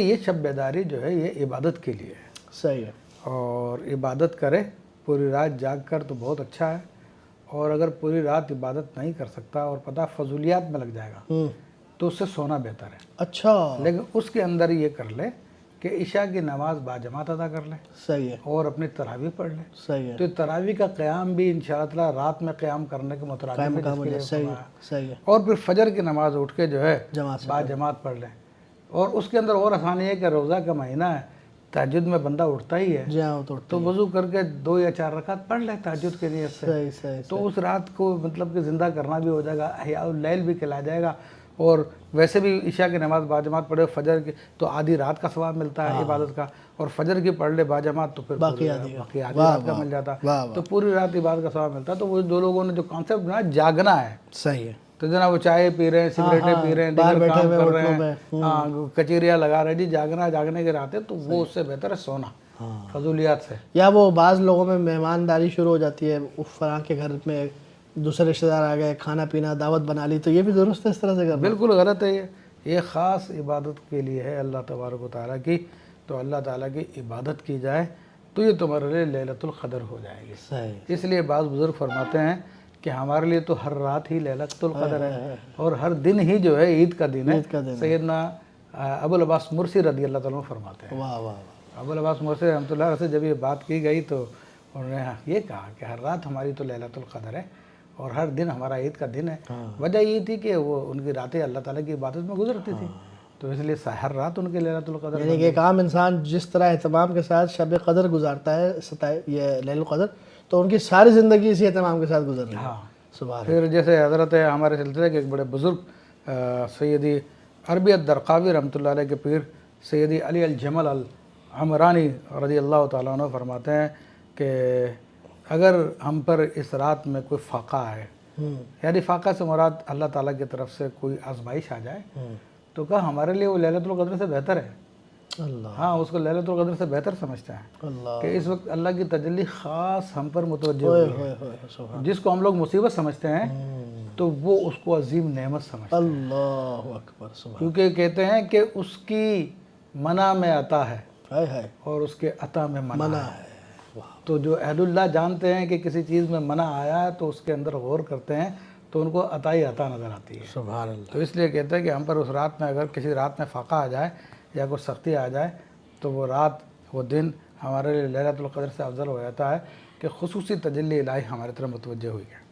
یہ شب بیداری جو ہے یہ عبادت کے لیے ہے. صحیح ہے. اور عبادت کرے پوری رات جاگ کر تو بہت اچھا ہے. اور اگر پوری رات عبادت نہیں کر سکتا اور پتہ فضولیات میں لگ جائے گا تو اس سے سونا بہتر ہے. اچھا. لیکن اس کے اندر یہ کر لے کہ عشاء کی نماز باجماعت ادا کر لے. صحیح ہے. اور اپنی تراویح پڑھ لے. صحیح ہے. تو تراویح کا قیام بھی انشاءاللہ تعالی رات میں قیام کرنے کے مترادف ہے جس کے لیے فرمایا. صحیح ہے. اور پھر فجر کی نماز اٹھ کے جو ہے جماعت سے باجماعت پڑھ لیں. اور اس کے اندر اور آسانی ہے کہ روزہ کا مہینہ ہے، تہجد میں بندہ اٹھتا ہی ہے، جی ہاں تو وضو کر کے 2 یا 4 رکعت پڑھ لے تہجد کے نیت سے. صحیح صحیح. تو اس رات کو مطلب کہ زندہ کرنا بھی ہو جائے گا، احیاء اللیل بھی کہلا جائے گا. اور ویسے بھی عشاء کی نماز باجماعت پڑھے فجر کی تو آدھی رات کا ثواب ملتا ہے عبادت کا، اور فجر کی پڑھ لے باجماعت تو پھر باقی آدھی رات کا مل جاتا. تو پوری رات عبادت کا ثواب ملتا. تو وہ دو لوگوں نے جو کانسیپٹ بنا جاگنا ہے. صحیح ہے. تو جناب وہ چائے پی رہے ہیں، سگریٹیں پی رہے ہیں، دیگر کام کر رہے ہیں، کچیریاں لگا رہے ہیں، جی جاگنے کے رات ہے تو وہ اس سے بہتر ہے سونا فضولیات سے. یا وہ بعض لوگوں میں مہمانداری شروع ہو جاتی ہے، فلاں کے گھر میں دوسرے رشتہ دار آ گئے، کھانا پینا دعوت بنا لی، تو یہ بھی درست ہے اس طرح سے کرنا؟ بالکل غلط ہے. یہ خاص عبادت کے لیے ہے اللہ تبارک و تعالیٰ کی. تو اللہ تعالیٰ کی عبادت کی جائے تو یہ تمہارے لیے لیلۃ القدر ہو جائے گی. صحیح. اس لیے بعض بزرگ فرماتے ہیں کہ ہمارے لیے تو ہر رات ہی لیلۃ القدر ہے اور ہر دن ہی جو ہے عید کا دن ہے. سیدنا ابو العباس مرسی رضی اللہ تعالیٰ فرماتے ہیں. واہ واہ. ابو العباس مرسی رحمۃ اللہ سے جب یہ بات کی گئی تو انہوں نے یہ کہا کہ ہر رات ہماری تو لیلۃ القدر ہے اور ہر دن ہمارا عید کا دن ہے. وجہ یہ تھی کہ وہ ان کی راتیں اللہ تعالیٰ کی عبادت میں گزرتی تھی، تو اس لیے ہر رات ان کے لیلۃ القدر. یعنی کہ ایک عام انسان جس طرح اہتمام کے ساتھ شب قدر گزارتا ہے یہ لیلۃ القدر، تو ان کی ساری زندگی اسی اہتمام کے ساتھ گزر رہی ہے. ہاں. سبحان. پھر جیسے حضرت ہمارے سلسلے کے ایک بڑے بزرگ سیدی عربیت درقاوی رحمۃ اللہ علیہ کے پیر سیدی علی الجمل العمرانی رضی اللہ تعالیٰ عنہ فرماتے ہیں کہ اگر ہم پر اس رات میں کوئی فاقہ ہے، یعنی فاقہ سے مراد اللہ تعالیٰ کی طرف سے کوئی آزمائش آ جائے، تو کہا ہمارے لیے وہ لیلۃ القدر سے بہتر ہے. اللہ. ہاں اس کو لیلۃ القدر سے بہتر سمجھتے ہیں اللہ. کہ اس وقت اللہ کی تجلی خاص ہم پر متوجہ ہوئی ہے. جس کو ہم لوگ مصیبت سمجھتے ہیں تو وہ اس کو عظیم نعمت سمجھتے ہیں. اللہ اکبر. سبحان. کیونکہ کہتے ہیں کہ اس کی منع میں عطا ہے ہے اور اس کے عطا میں منع ہے. واہ. تو جو اہل اللہ جانتے ہیں کہ کسی چیز میں منع آیا ہے تو اس کے اندر غور کرتے ہیں تو ان کو عطا ہی عطا نظر آتی ہے. سبحان اللہ. تو اس لیے کہتے ہیں کہ ہم پر اس رات میں اگر کسی رات میں فاقہ آ جائے یا کوئی سختی آ جائے تو وہ رات وہ دن ہمارے لیے لیلۃ القدر سے افضل ہو جاتا ہے کہ خصوصی تجلی الہی ہمارے طرف متوجہ ہوئی ہے.